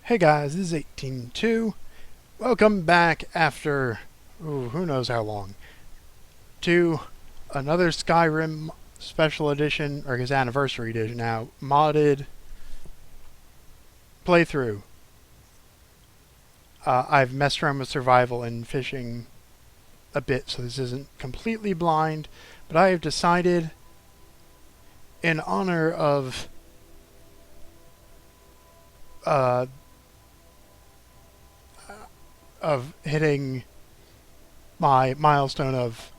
Hey guys, this is 18.2. Welcome back after, who knows how long, to another Skyrim special edition, or I guess anniversary edition now, modded playthrough. I've messed around with survival and fishing a bit, so this isn't completely blind, but I have decided, in honor uh, of hitting my milestone of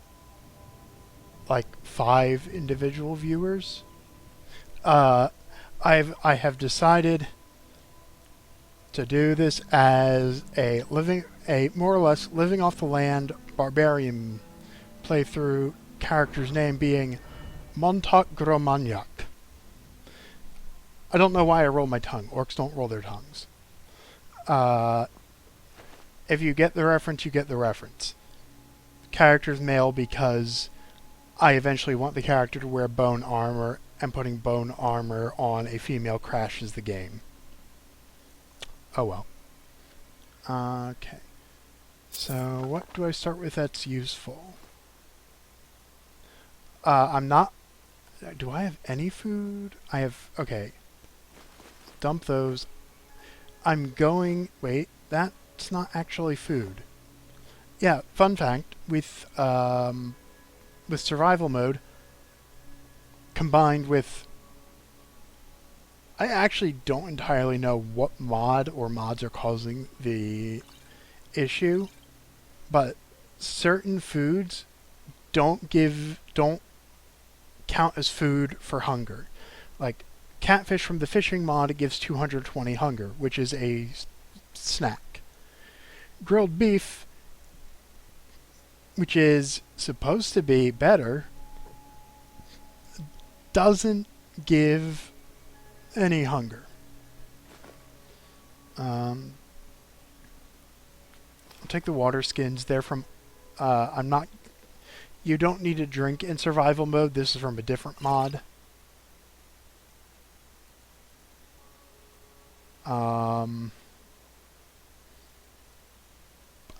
like 5 individual viewers. Uh, I have decided to do this as a more or less living off the land Barbarian playthrough. Character's name being Motonk Gro-Manyak. I don't know why I roll my tongue. Orcs don't roll their tongues. If you get the reference, you get the reference. Character's male because I eventually want the character to wear bone armor, and putting bone armor on a female crashes the game. Oh well. Okay. So what do I start with that's useful? I'm not... Do I have any food? I have... Okay. Dump those. I'm going... Wait, that's not actually food. Yeah, fun fact, with survival mode, combined with... I actually don't entirely know what mod or mods are causing the issue, but certain foods don't count as food for hunger. Like catfish from the fishing mod, it gives 220 hunger, which is a snack. Grilled beef, which is supposed to be better, doesn't give any hunger. I'll take the water skins. They're from... I'm not... You don't need to drink in survival mode. This is from a different mod.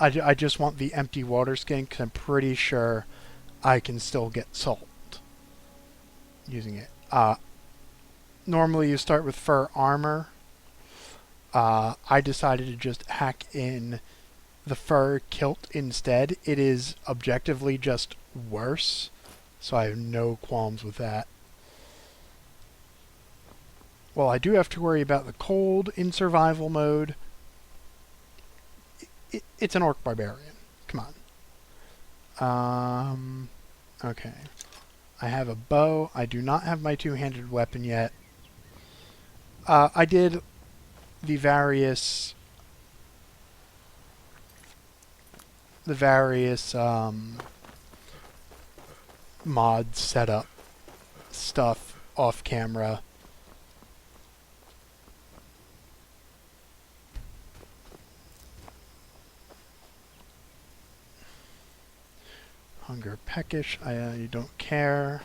I just want the empty water skin because I'm pretty sure I can still get salt using it. Normally you start with fur armor. I decided to just hack in the fur kilt instead. It is objectively just worse, so I have no qualms with that. Well, I do have to worry about the cold in survival mode. It's an orc barbarian. Come on. Okay. I have a bow. I do not have my two-handed weapon yet. I did the various mod setup stuff off camera. Hunger peckish, I don't care.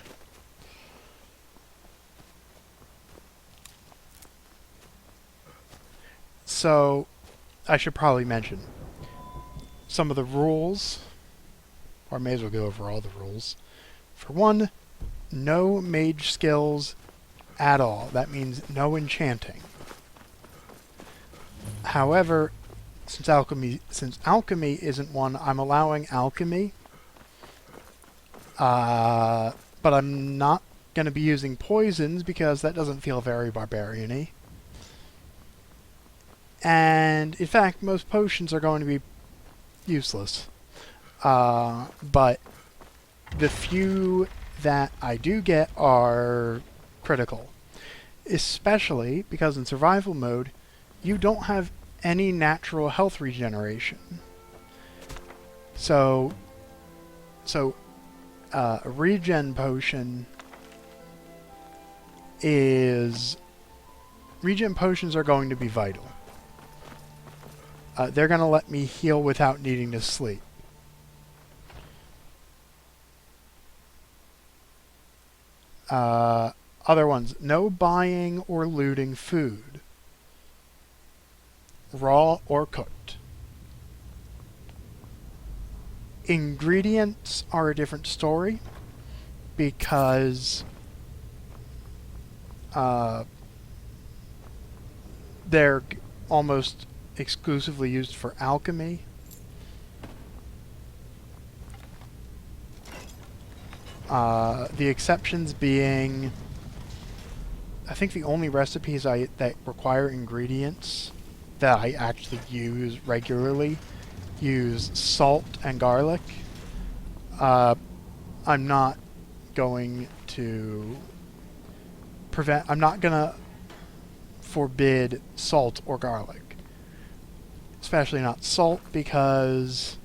So, I should probably mention some of the rules, or I may as well go over all the rules. For one, no mage skills at all. That means no enchanting. However, since alchemy isn't one, I'm allowing alchemy. But I'm not going to be using poisons because that doesn't feel very barbarian-y. And, in fact, most potions are going to be useless. But the few that I do get are critical. Especially because in survival mode, you don't have any natural health regeneration. So a regen potion is... Regen potions are going to be vital. They're going to let me heal without needing to sleep. Other ones, no buying or looting food. raw or cooked. Ingredients are a different story because they're almost exclusively used for alchemy. The exceptions being, I think the only recipes that require ingredients that I actually use regularly use salt and garlic. I'm not going to I'm not gonna forbid salt or garlic. Especially not salt because,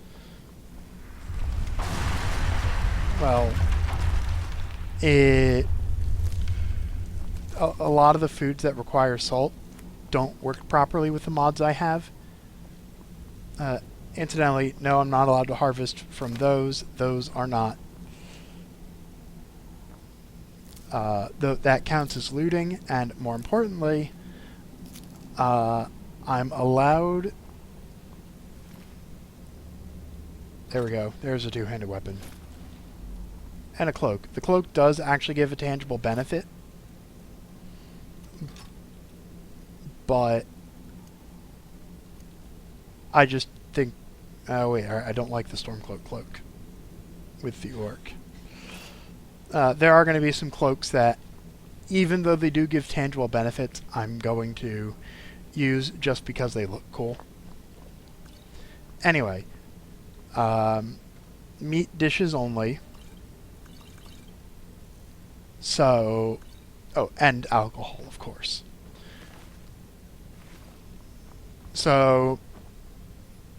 well, a lot of the foods that require salt don't work properly with the mods I have. Incidentally, no, I'm not allowed to harvest from those. Those are not... that counts as looting, and more importantly, I'm allowed... There we go. There's a two-handed weapon. And a cloak. The cloak does actually give a tangible benefit, but I just think... Oh wait, I don't like the Stormcloak cloak with the orc. There are going to be some cloaks that, even though they do give tangible benefits, I'm going to use just because they look cool. Anyway, meat dishes only. So, oh, and alcohol, of course. So,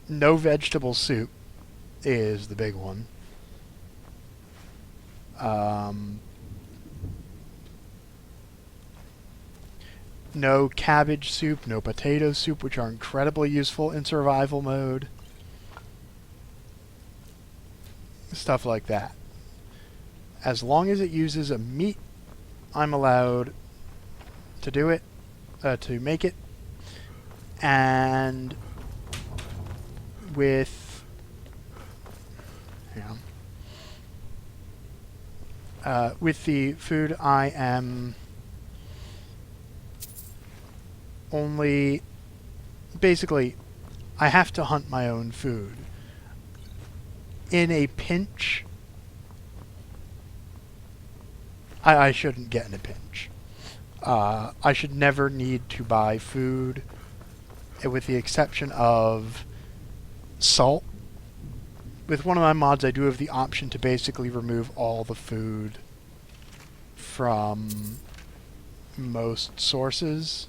no vegetable soup is the big one. No cabbage soup, no potato soup, which are incredibly useful in survival mode. Stuff like that. As long as it uses a meat, I'm allowed to do it, to make it. And with... hang on. With the food, I am only... basically, I have to hunt my own food. In a pinch, I shouldn't get in a pinch. I should never need to buy food, with the exception of salt. With one of my mods, I do have the option to basically remove all the food from most sources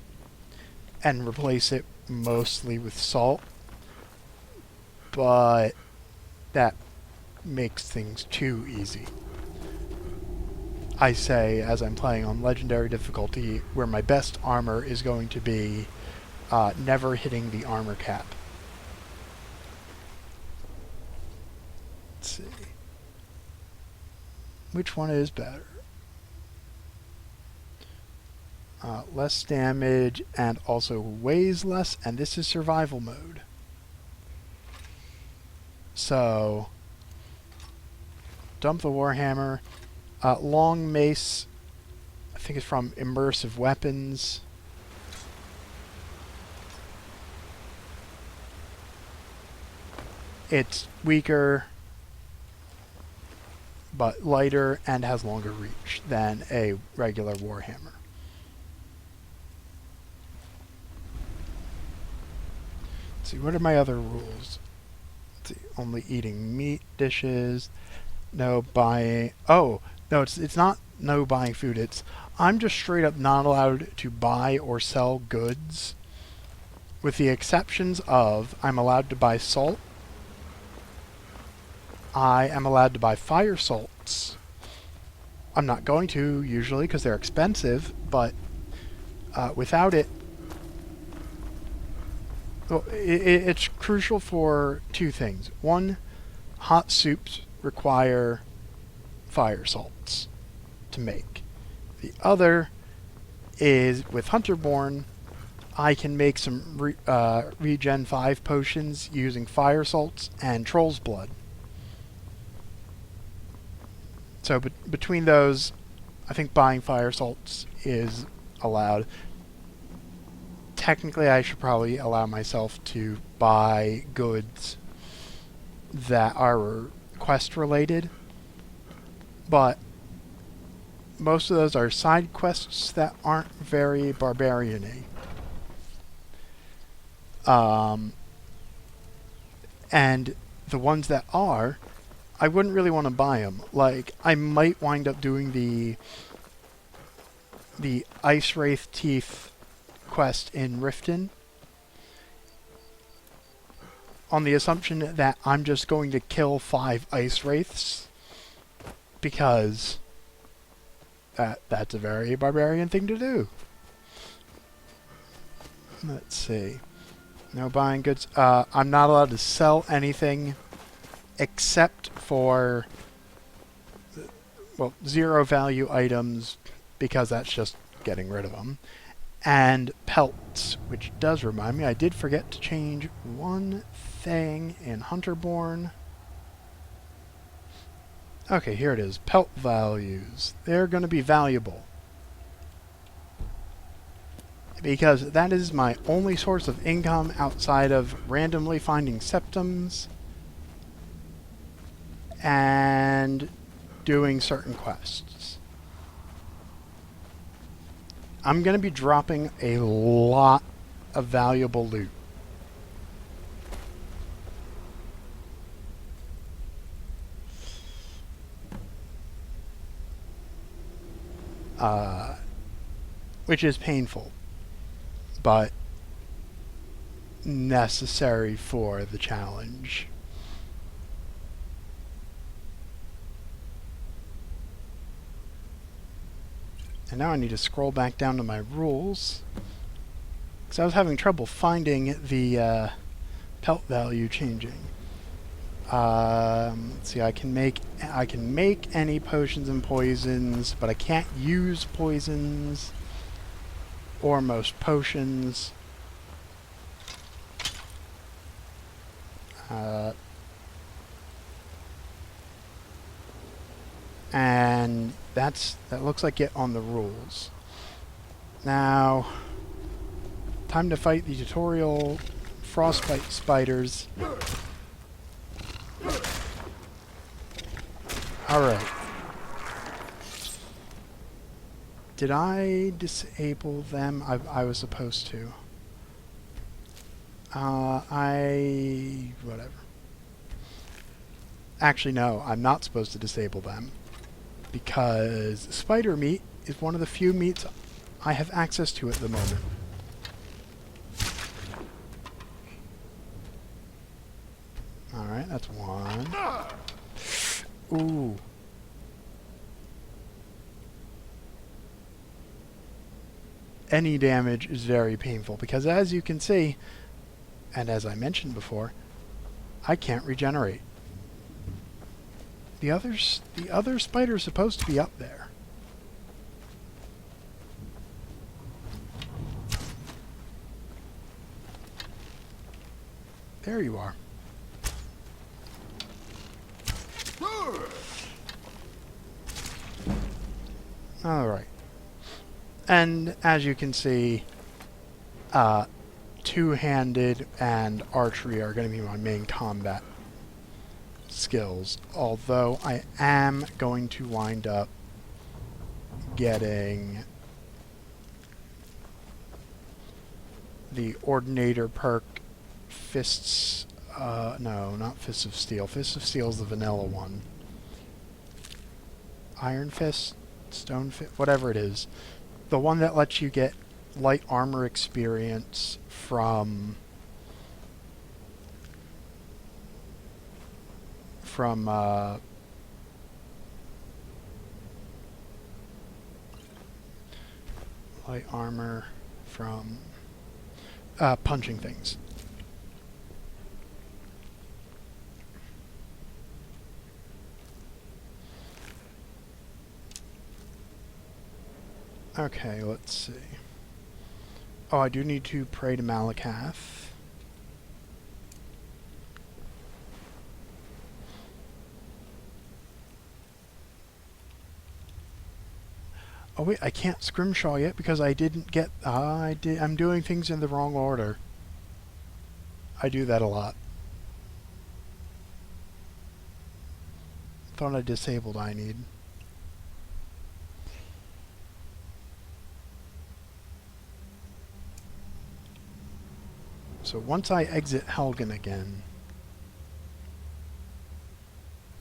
and replace it mostly with salt. But that makes things too easy. I say, as I'm playing on legendary difficulty, where my best armor is going to be never hitting the armor cap. Let's see. Which one is better? Less damage and also weighs less, and this is survival mode. So, dump the Warhammer. Long mace, I think it's from Immersive Weapons. It's weaker, but lighter and has longer reach than a regular Warhammer. Let's see, what are my other rules? Let's see, only eating meat dishes, no buying... Oh! No, it's not no buying food. It's I'm just straight up not allowed to buy or sell goods, with the exceptions of I'm allowed to buy salt. I am allowed to buy fire salts. I'm not going to usually because they're expensive, but without it, well, it's crucial for two things. One, hot soups require fire salts to make. The other is with Hunterborn, I can make some regen 5 potions using fire salts and troll's blood. So between those, I think buying fire salts is allowed. Technically, I should probably allow myself to buy goods that are quest related, but most of those are side quests that aren't very barbarian-y. And the ones that are, I wouldn't really want to buy them. Like, I might wind up doing the Ice Wraith Teeth quest in Riften on the assumption that I'm just going to kill 5 Ice Wraiths, because that's a very barbarian thing to do. Let's see. No buying goods. I'm not allowed to sell anything except for, well, 0 value items, because that's just getting rid of them. And pelts, which does remind me, I did forget to change one thing in Hunterborn. Okay, here it is. Pelt values. They're going to be valuable, because that is my only source of income outside of randomly finding septums and doing certain quests. I'm going to be dropping a lot of valuable loot. Which is painful, but necessary for the challenge. And now I need to scroll back down to my rules, because I was having trouble finding the pelt value changing. Let's see, I can make any potions and poisons, but I can't use poisons or most potions. And that looks like it on the rules. Now, time to fight the tutorial frostbite spiders. Alright. Did I disable them? I was supposed to. Whatever. Actually, no, I'm not supposed to disable them, because spider meat is one of the few meats I have access to at the moment. Alright, that's one. Ooh. Any damage is very painful, because as you can see, and as I mentioned before, I can't regenerate. The other spider is supposed to be up there. There you are. Alright. And as you can see, two-handed and archery are going to be my main combat skills, although I am going to wind up getting the Ordinator perk, Fists, no, not Fists of Steel. Fists of Steel is the vanilla one. Iron Fist, Stone Fist, whatever it is. The one that lets you get light armor experience from light armor from punching things. Okay, let's see. Oh, I do need to pray to Malakath. Oh wait, I can't scrimshaw yet because I didn't get... I'm doing things in the wrong order. I do that a lot. Thought I disabled I need. So once I exit Helgen again...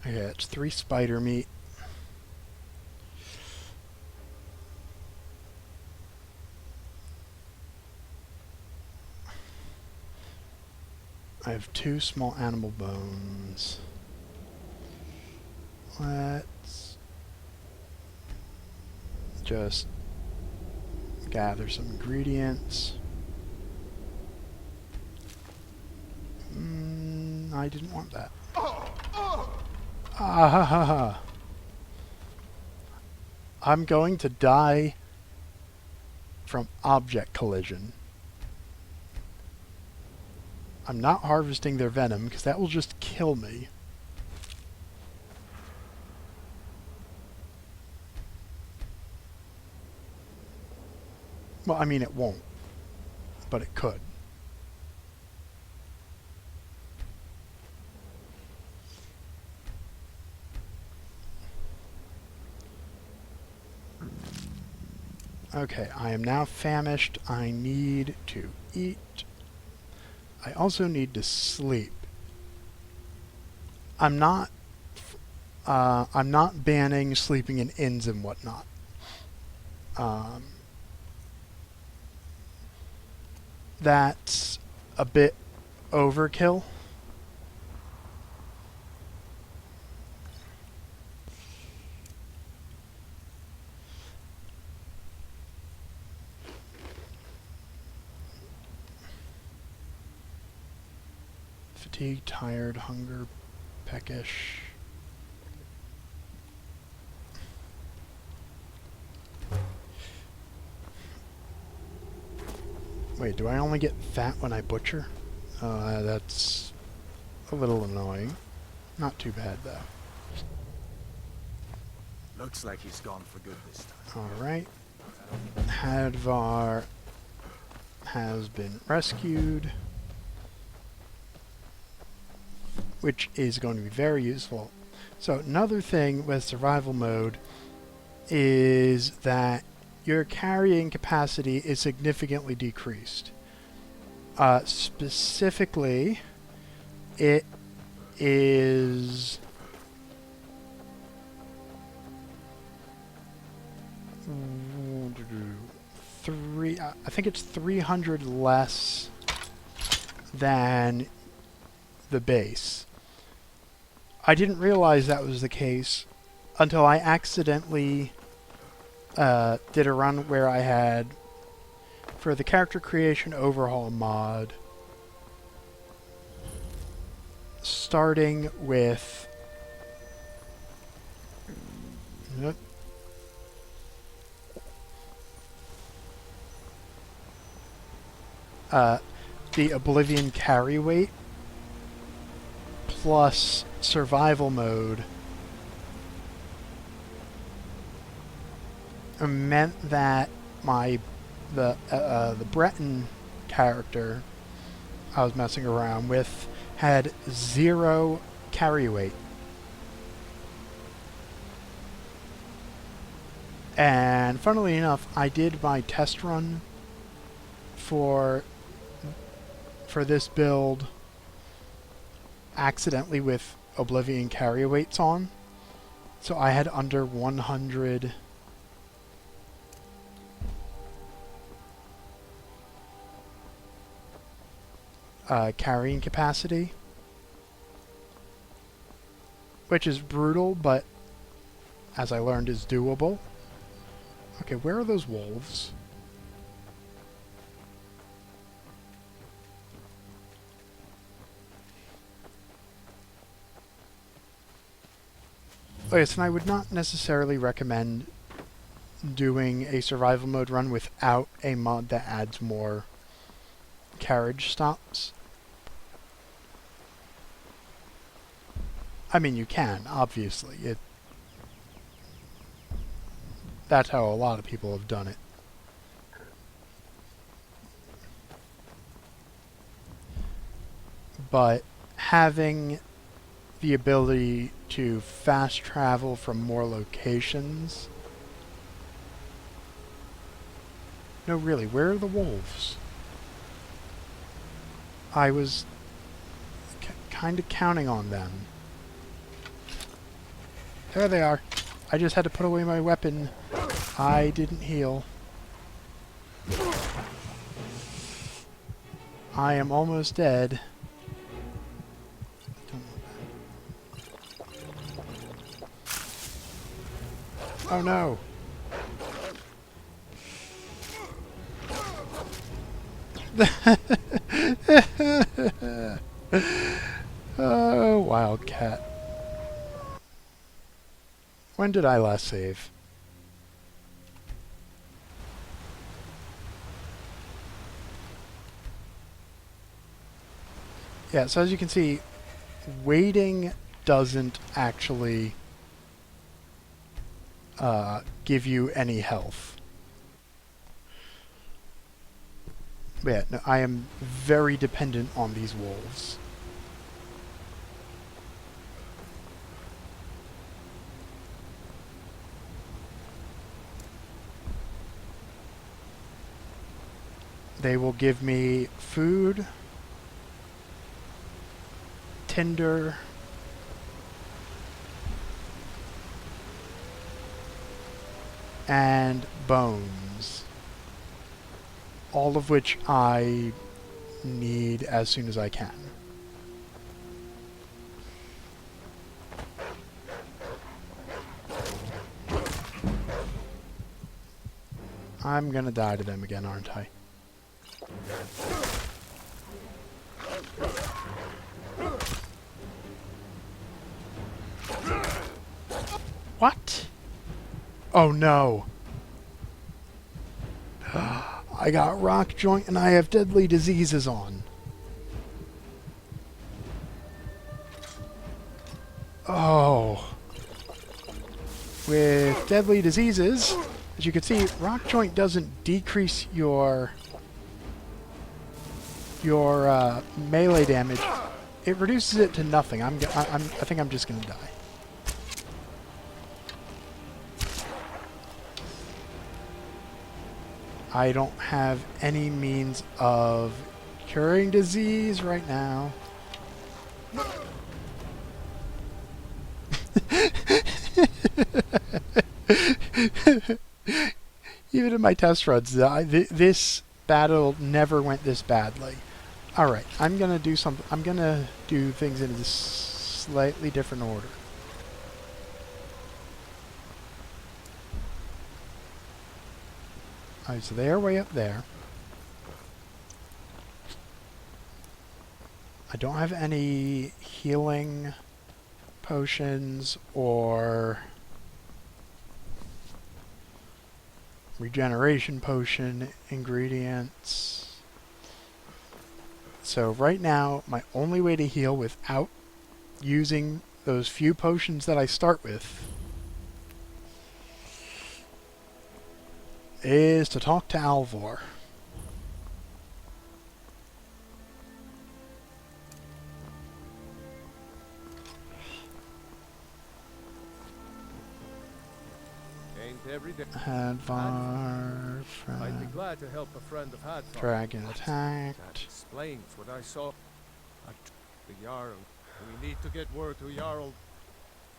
Okay, it's 3 spider meat. I have 2 small animal bones. Let's just gather some ingredients. I didn't want that. Ah, I'm going to die from object collision. I'm not harvesting their venom because that will just kill me. Well, I mean, it won't, but it could. Okay, I am now famished. I need to eat. I also need to sleep. I'm not banning sleeping in inns and whatnot. That's a bit overkill. Fatigue, tired, hunger, peckish. Wait, do I only get fat when I butcher? That's a little annoying. Not too bad, though. Looks like he's gone for good this time. Alright. Hadvar has been rescued, which is going to be very useful. So another thing with survival mode is that your carrying capacity is significantly decreased. Specifically, it is I think it's 300 less than the base. I didn't realize that was the case until I accidentally did a run where I had, for the character creation overhaul mod, starting with the Oblivion carry weight plus survival mode meant that the Breton character I was messing around with had 0 carry weight. And funnily enough, I did my test run for this build accidentally with Oblivion carry weights on. So I had under 100 carrying capacity, which is brutal, but as I learned is doable. Okay, where are those wolves? Okay, so I would not necessarily recommend doing a survival mode run without a mod that adds more carriage stops. I mean, you can, obviously. That's how a lot of people have done it. But having the ability to fast travel from more locations... No, really, where are the wolves? I was kind of counting on them. There they are. I just had to put away my weapon. I didn't heal. I am almost dead. Oh no! Oh, Wildcat. When did I last save? Yeah, so as you can see, waiting doesn't actually give you any health. But yeah, no, I am very dependent on these wolves. They will give me food, tinder, and bones. All of which I need as soon as I can. I'm gonna die to them again, aren't I? What? Oh no. I got rock joint and I have deadly diseases on. Oh. With deadly diseases, as you can see, rock joint doesn't decrease your melee damage. It reduces it to nothing. I think I'm just gonna die. I don't have any means of curing disease right now. Even in my test runs, this battle never went this badly. Alright, I'm gonna do something. I'm gonna do things in a slightly different order. Alright, so they are way up there. I don't have any healing potions or regeneration potion ingredients. So right now, my only way to heal without using those few potions that I start with is to talk to Alvor. Every day. Hadvar, I'd be glad to help a friend of Hadvar. Dragon That attacked. explains what I saw. The Jarl. We need to get word to Jarl.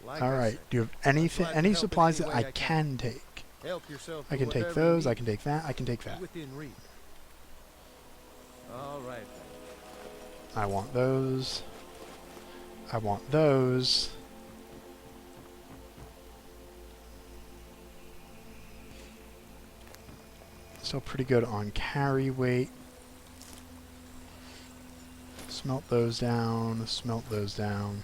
Like Alright, do you have anything, any supplies that I can take? Help yourself. I can take those, I can take that, I can take that. Within reach. All right. I want those. I want those. Still pretty good on carry weight. Smelt those down, smelt those down.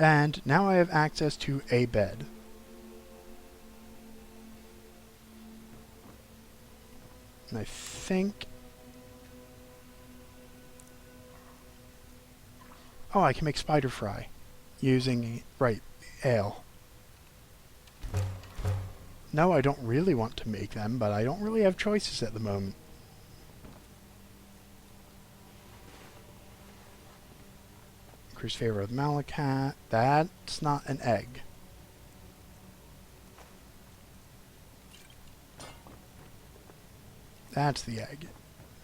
And now I have access to a bed. And I think... Oh, I can make spider fry using, right, ale. No, I don't really want to make them, but I don't really have choices at the moment. Increase favor of Malacat. That's not an egg. That's the egg.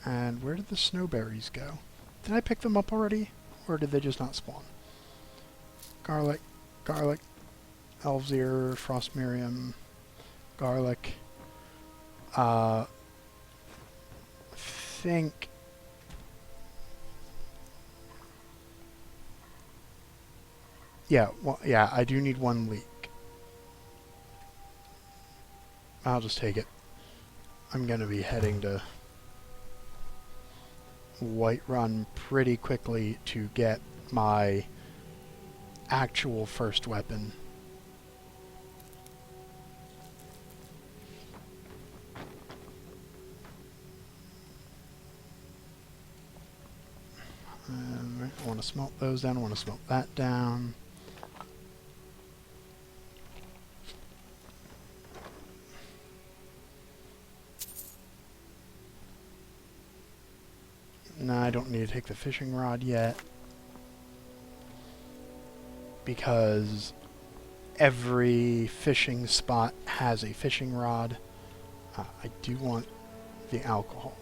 And where did the snowberries go? Did I pick them up already? Or did they just not spawn? Garlic, garlic, elf's ear, frost miriam, garlic. Think... Yeah, well, yeah, I do need one leek. I'll just take it. I'm going to be heading to Whiterun pretty quickly to get my actual first weapon. I want to smelt those down, I want to smelt that down. No, I don't need to take the fishing rod yet, because every fishing spot has a fishing rod. I do want the alcohol.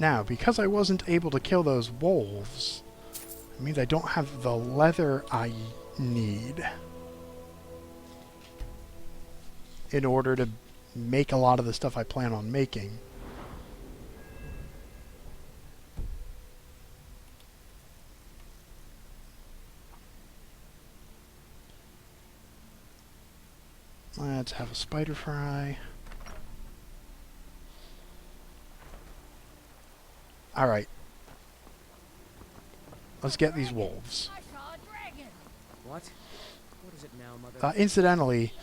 Now, because I wasn't able to kill those wolves, it means I don't have the leather I need in order to make a lot of the stuff I plan on making. Let's have a spider fry. Alright. Let's get these wolves. I saw a dragon. What? What is it now, Mother? Incidentally,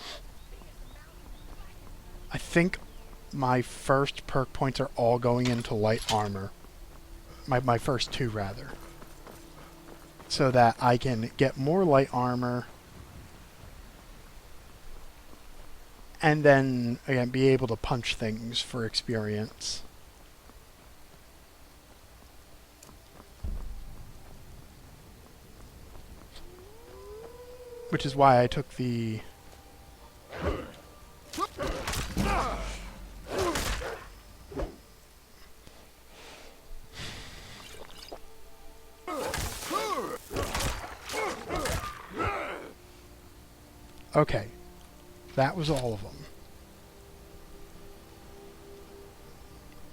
I think my first perk points are all going into light armor. My first two, rather. So that I can get more light armor. And then, again, be able to punch things for experience. Which is why I took the... Okay. That was all of them.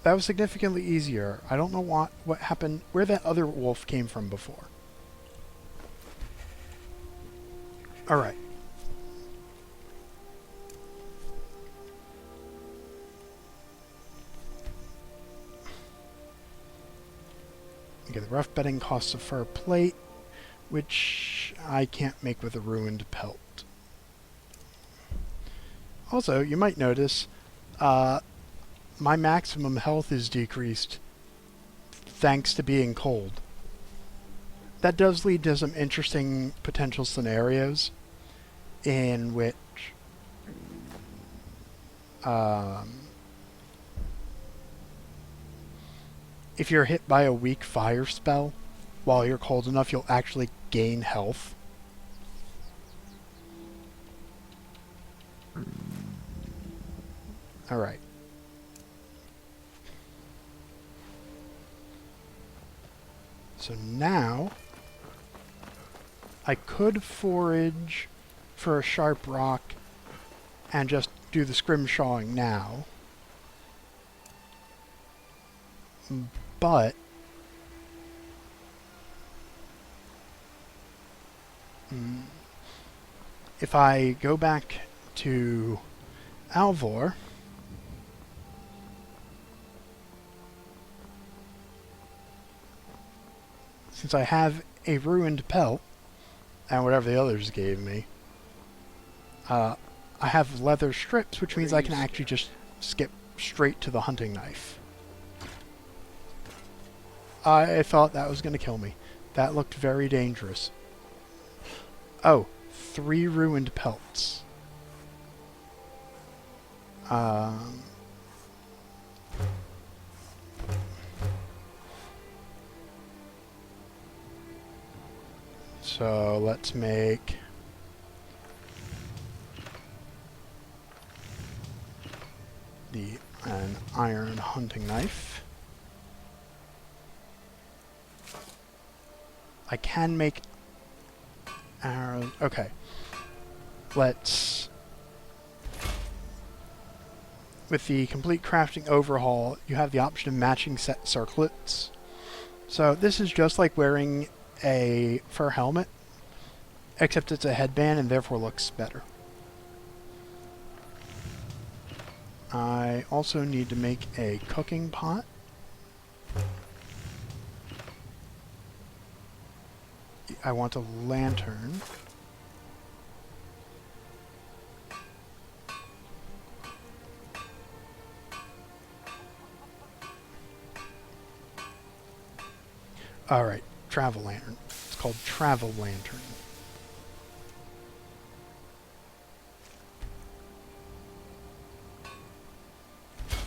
That was significantly easier. I don't know what happened, where that other wolf came from before. Alright. Okay, the rough bedding costs a fur plate, which I can't make with a ruined pelt. Also, you might notice, my maximum health is decreased thanks to being cold. That does lead to some interesting potential scenarios in which if you're hit by a weak fire spell while you're cold enough, you'll actually gain health. Alright. So now I could forage for a sharp rock and just do the scrimshawing now. But if I go back to Alvor since I have a ruined pelt, and whatever the others gave me, I have leather strips, which means I can actually just skip straight to the hunting knife. I thought that was going to kill me. That looked very dangerous. Oh, 3 ruined pelts. So let's make an iron hunting knife. I can make arrows. Okay. Let's... With the complete crafting overhaul, you have the option of matching set circlets. So this is just like wearing a fur helmet, except it's a headband and therefore looks better. I also need to make a cooking pot. I want a lantern. Alright, travel lantern. It's called travel lantern.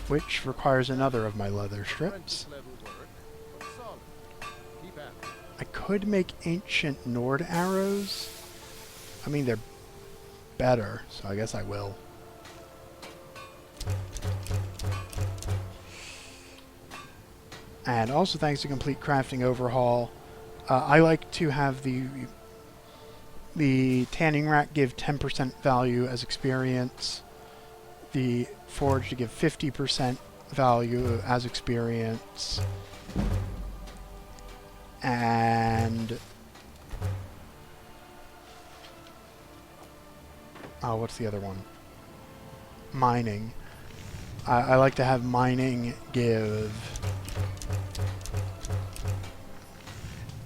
Which requires another of my leather strips. I could make ancient Nord arrows. I mean, they're better, so I guess I will. And also thanks to complete crafting overhaul, I like to have the tanning rack give 10% value as experience, the forge to give 50% value as experience, and oh, what's the other one? Mining. I like to have mining give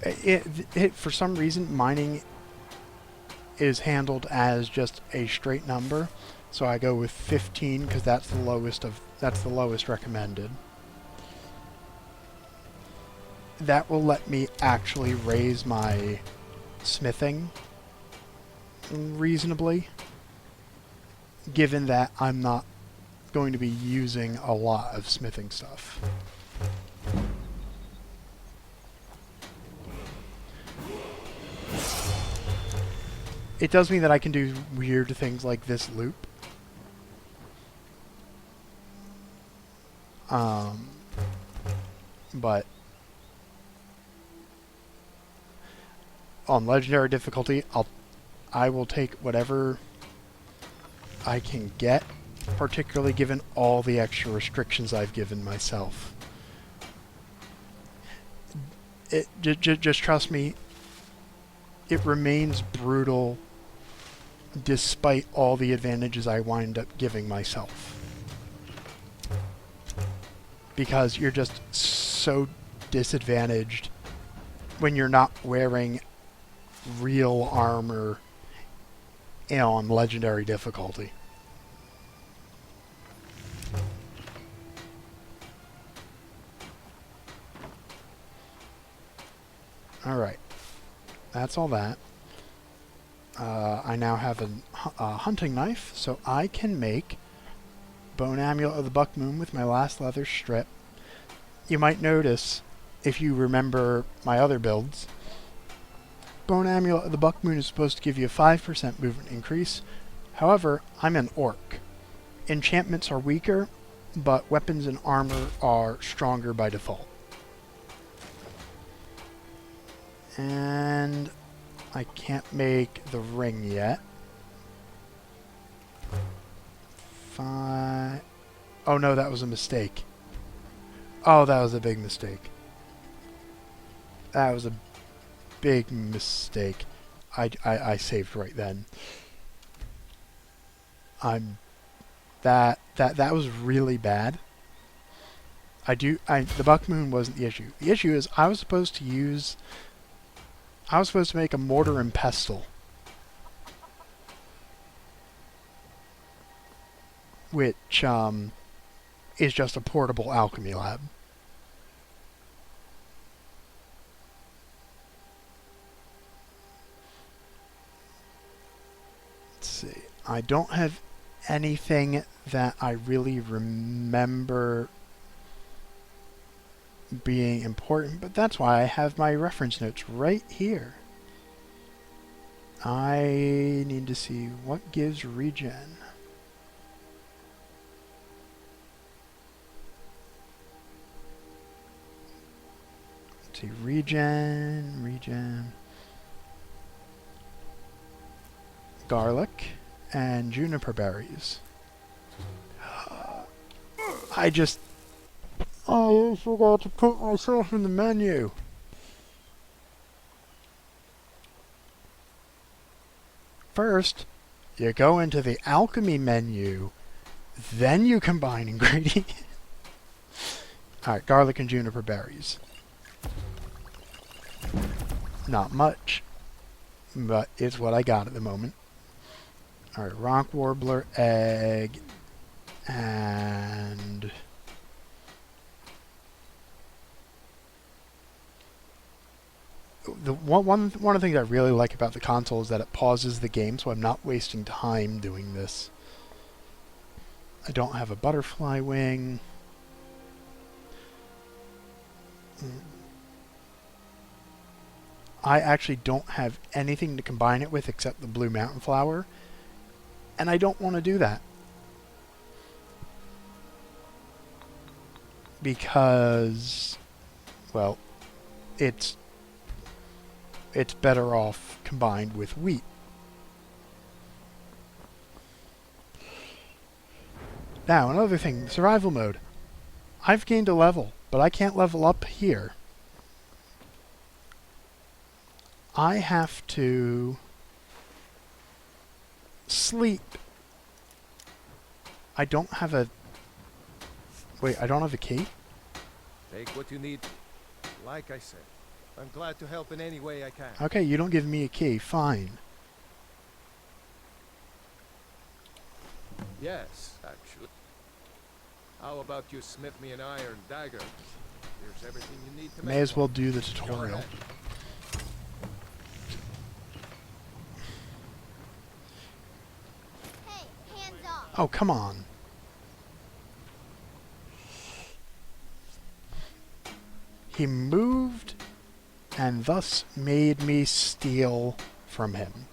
it for some reason mining is handled as just a straight number, so I go with 15 because that's the lowest recommended. That will let me actually raise my smithing reasonably, given that I'm not going to be using a lot of smithing stuff. It does mean that I can do weird things like this loop. But on legendary difficulty, I will take whatever I can get, particularly given all the extra restrictions I've given myself. Just trust me, it remains brutal despite all the advantages I wind up giving myself. Because you're just so disadvantaged when you're not wearing real armor on legendary difficulty. Alright. That's all that. I now have a hunting knife, so I can make Bone Amulet of the Buck Moon with my last leather strip. You might notice, if you remember my other builds, Bone Amulet of the Buck Moon is supposed to give you a 5% movement increase. However, I'm an orc. Enchantments are weaker, but weapons and armor are stronger by default. And I can't make the ring yet. Oh no, that was a mistake. Oh, that was a big mistake. That was a big mistake. I saved right then. That was really bad. The Buck Moon wasn't the issue. The issue is I was supposed to use I was supposed to make a mortar and pestle, which is just a portable alchemy lab. Let's see. I don't have anything that I really remember being important, but that's why I have my reference notes right here. I need to see what gives regen. Let's see, regen, garlic, and juniper berries. I forgot to put myself in the menu. First, you go into the alchemy menu, then you combine ingredients. Alright, garlic and juniper berries. Not much, but it's what I got at the moment. Alright, rock warbler, egg, and one of the things I really like about the console is that it pauses the game, so I'm not wasting time doing this. I don't have a butterfly wing. I actually don't have anything to combine it with except the blue mountain flower, and I don't want to do that. Because, well, it's better off combined with wheat. Now, another thing, survival mode. I've gained a level, but I can't level up here. I have to sleep. I don't have a... Wait, I don't have a key? Take what you need. Like I said, I'm glad to help in any way I can. Okay, you don't give me a key. Fine. Yes, actually. How about you smith me an iron dagger? Here's everything you need to make May as one. well do the Go tutorial. ahead. Hey, hands off. Oh, come on. He moved and thus made me steal from him.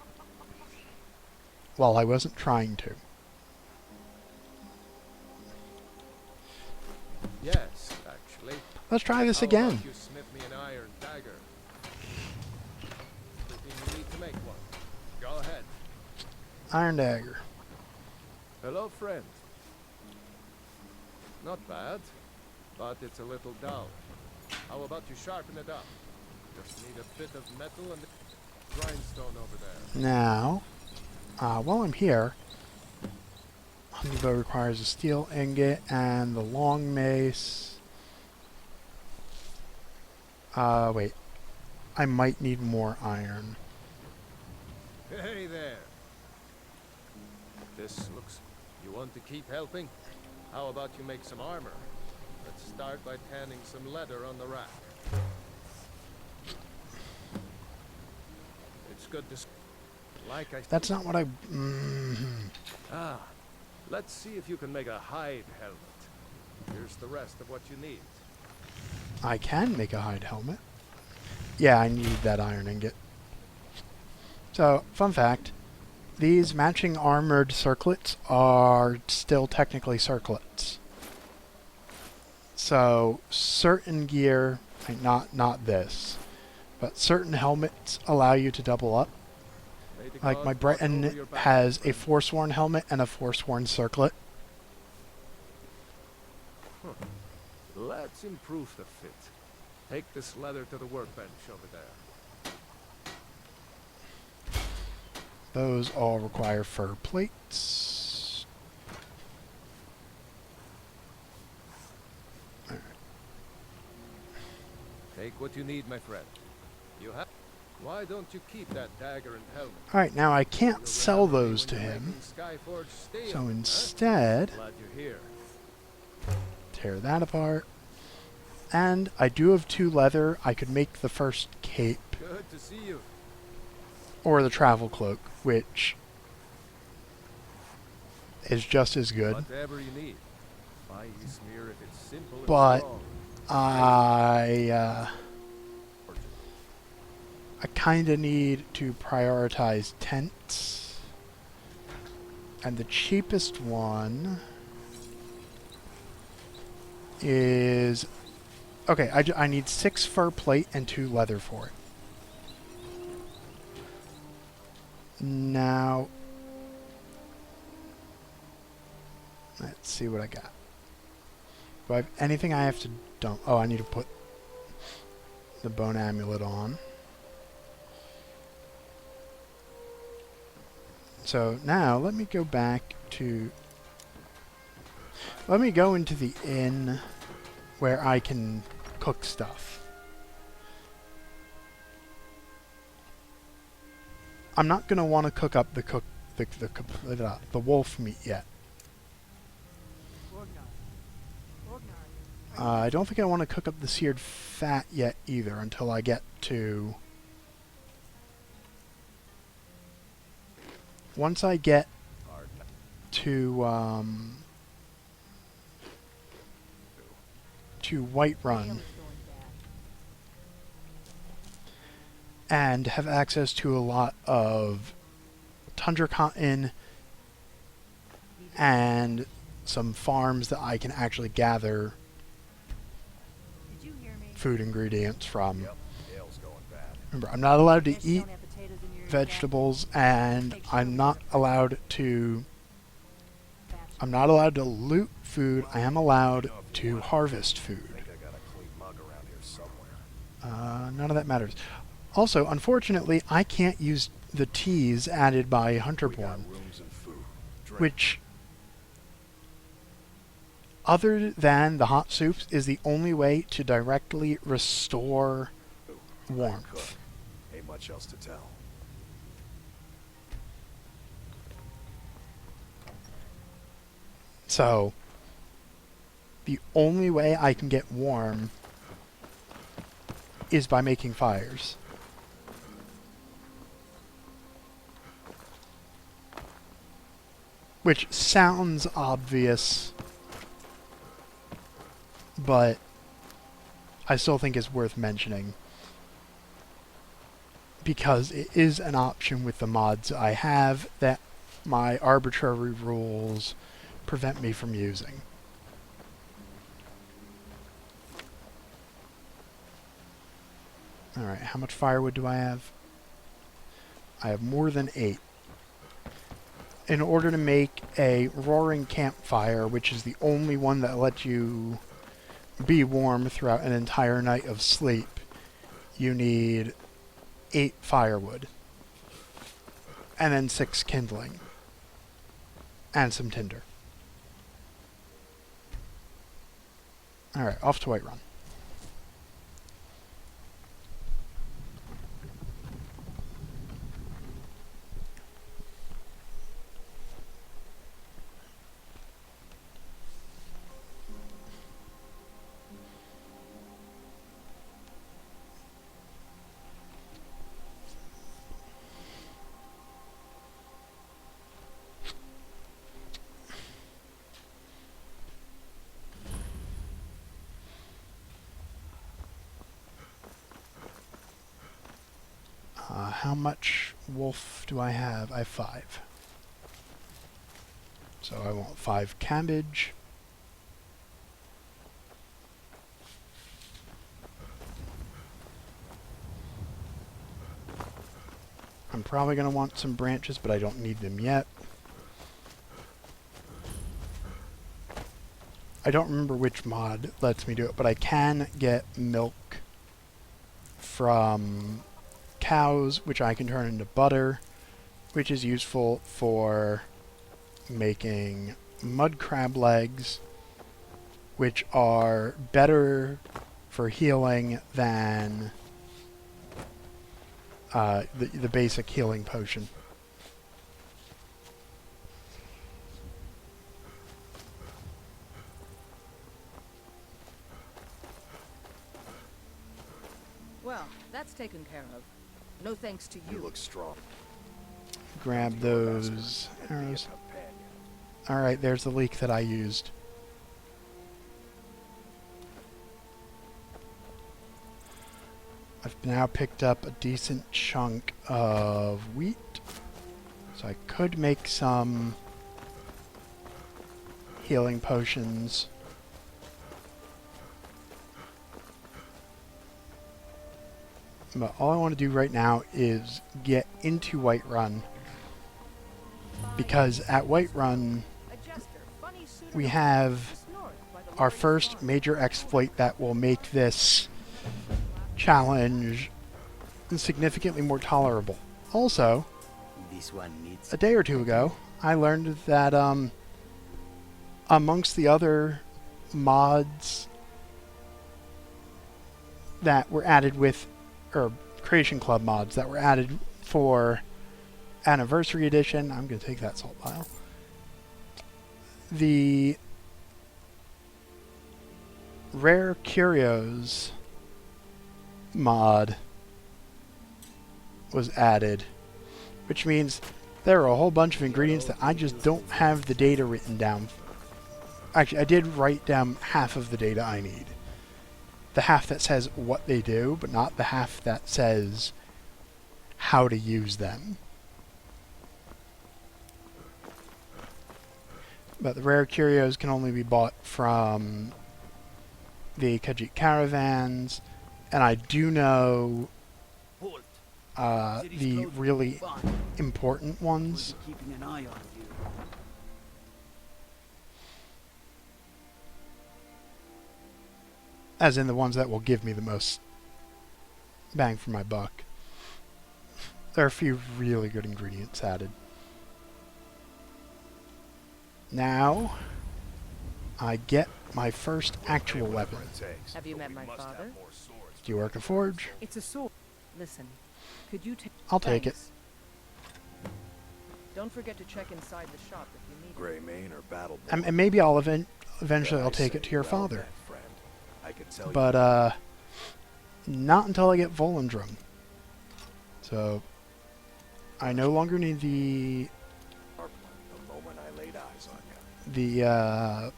While I wasn't trying to. Yes, actually. Let's try this How again. about you smith me an iron dagger? Everything you need to make one. Go ahead. Iron dagger. Hello, friend. Not bad, but it's a little dull. How about you sharpen it up? Just need a bit of metal and a grindstone over there. Now, while I'm here, Honeybow requires a steel ingot and the long mace. Wait. I might need more iron. Hey there. This looks... You want to keep helping? How about you make some armor? Let's start by tanning some leather on the rack. It's good to... Like I... That's not what I... Ah, let's see if you can make a hide helmet. Here's the rest of what you need. I can make a hide helmet. Yeah, I need that iron ingot. So, fun fact. These matching armored circlets are still technically circlets. So, certain gear, not this, but certain helmets allow you to double up. Like my Breton has a Forsworn helmet and a Forsworn circlet. Let's improve the fit. Take this leather to the workbench over there. Those all require fur plates. Take what you need, my friend. You have... Why don't you keep that dagger and helmet? Alright, now I can't You'll sell remember me those when to you're him. making Skyforge steel, So huh? instead, Glad you're here. tear that apart. And I do have 2 leather. I could make the first cape. Good to see you. Or the travel cloak, which is just as good. Whatever you need. Buy Ysmir if it's simple and But strong. I kind of need to prioritize tents. And the cheapest one is... Okay, I need 6 fur plate and 2 leather for it. Now, let's see what I got. Do I have anything I have to dump? Oh, I need to put the bone amulet on. So now, let me go back to... Let me go into the inn where I can cook stuff. I'm not going to want to cook up the wolf meat yet. I don't think I want to cook up the seared fat yet either until I get to... Once I get to Whiterun and have access to a lot of tundra cotton and some farms that I can actually gather food ingredients from. Remember, I'm not allowed to eat vegetables, and I'm not allowed to loot food. I am allowed to harvest food. None of that matters. Also, unfortunately, I can't use the teas added by Hunterborn, which, other than the hot soups, is the only way to directly restore warmth. Ain't much else to tell. So, the only way I can get warm is by making fires. Which sounds obvious, but I still think it's worth mentioning, because it is an option with the mods I have that my arbitrary rules prevent me from using. Alright, how much firewood do I have? I have more than 8. In order to make a roaring campfire, which is the only one that lets you be warm throughout an entire night of sleep, you need 8 firewood. And then 6 kindling. And some tinder. Alright, off to Whiterun. How much wolf do I have? I have 5. So I want 5 cabbage. I'm probably going to want some branches, but I don't need them yet. I don't remember which mod lets me do it, but I can get milk from cows, which I can turn into butter, which is useful for making mud crab legs, which are better for healing than the basic healing potion. Well, that's taken care of. No thanks to You you. look strong. Grab those And be a arrows. companion. Alright, there's the leek that I used. I've now picked up a decent chunk of wheat. So I could make some healing potions. But all I want to do right now is get into Whiterun. Because at Whiterun, we have our first major exploit that will make this challenge significantly more tolerable. Also, This one needs a day or two ago, I learned that amongst the other mods that were added with, or Creation Club mods that were added for Anniversary Edition, I'm going to take that salt pile. The Rare Curios mod was added, which means there are a whole bunch of ingredients that I just don't have the data written down. Actually, I did write down half of the data I need. The half that says what they do, but not the half that says how to use them. But the rare curios can only be bought from the Khajiit caravans, and I do know halt. the really Fine. important ones. We'll be keeping an eye on you. As in the ones that will give me the most bang for my buck. There are a few really good ingredients added. Now, I get my first actual weapon. Have you met my father? Do you work a forge? It's a sword. Listen, could you take... I'll take it. Thanks. Don't forget to check inside the shop if you need it. Gray mane or battle And maybe I'll eventually I'll take it to your father. I can tell But, not until I get Volendrum. So, I no longer need the moment I laid eyes on you. the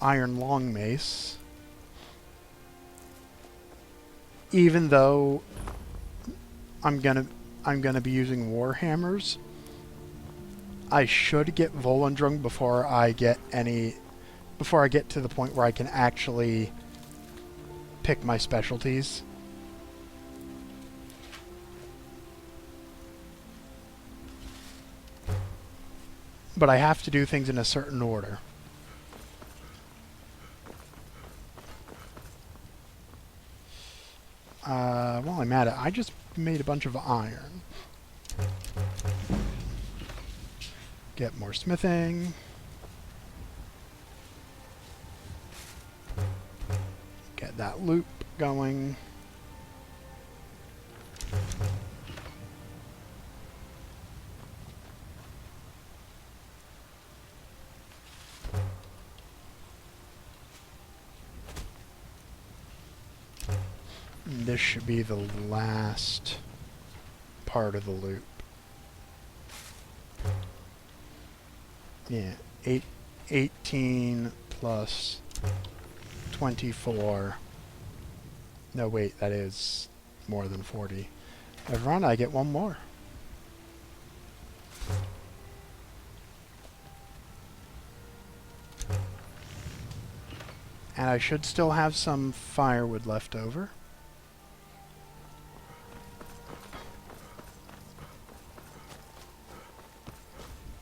iron long mace, even though I'm gonna be using warhammers. I should get Volendrung before I get to the point where I can actually pick my specialties. But I have to do things in a certain order. While I'm at it, I just made a bunch of iron. Get more smithing. Get that loop going. This should be the last part of the loop. Yeah, 18 plus 24. No, wait, that is more than 40. Every round I get one more. And I should still have some firewood left over.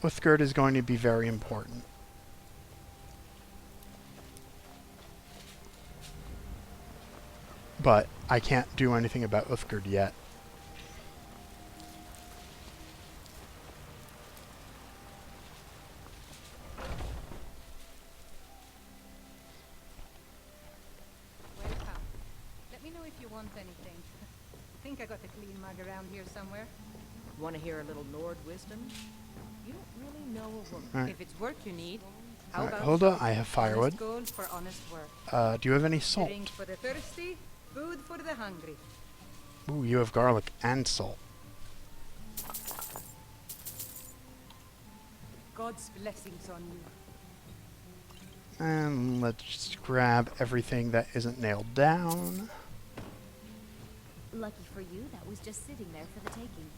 Uthgerd is going to be very important. But I can't do anything about Uthgerd yet. Welcome. Let me know if you want anything. think I got a clean mug around here somewhere. Want to hear a little Nord wisdom? You don't really know a woman. Alright. If it's work you need, how Alright, about hold on. I have firewood. honest gold for honest work? Do you have any salt? Drink for the thirsty, food for the hungry. Ooh, you have garlic and salt. God's blessings on you. And let's just grab everything that isn't nailed down. Lucky for you, that was just sitting there for the taking.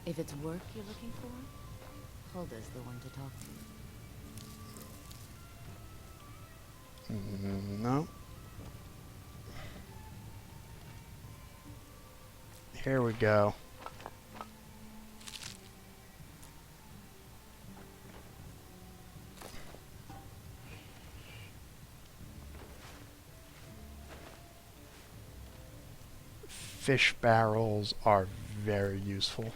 If it's work you're looking for, Hulda's the one to talk to. No. Here we go. Fish barrels are very useful.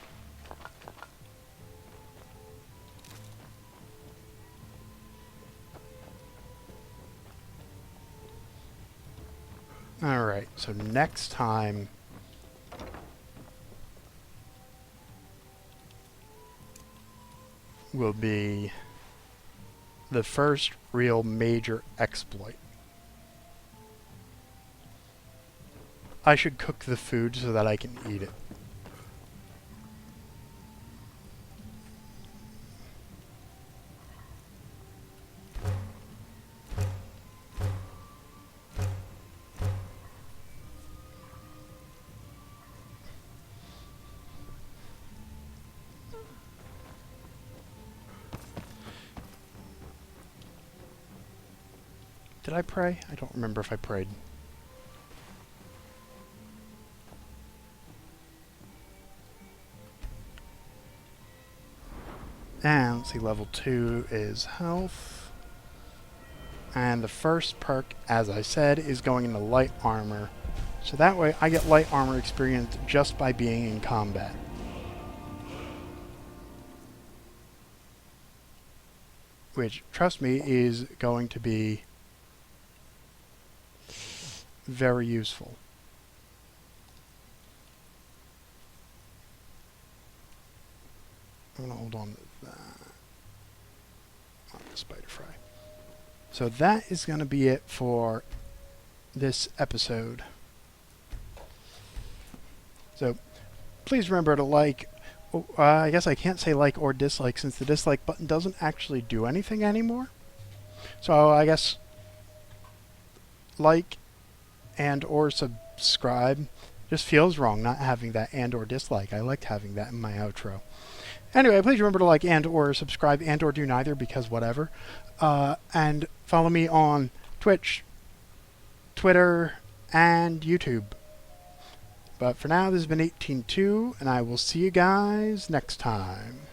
Alright, so next time will be the first real major exploit. I should cook the food so that I can eat it. Did I pray? I don't remember if I prayed. And let's see, level 2 is health. And the first perk, as I said, is going into light armor. So that way I get light armor experience just by being in combat. Which, trust me, is going to be very useful. I'm going to hold on to that. On the spider fry. So that is going to be it for this episode. So please remember to like. I guess I can't say like or dislike since the dislike button doesn't actually do anything anymore. So I guess like and or subscribe just feels wrong not having that and or dislike. I liked having that in my outro. Anyway, please remember to like and or subscribe and or do neither because whatever. And follow me on Twitch, Twitter, and YouTube. But for now, this has been 18.2, and I will see you guys next time.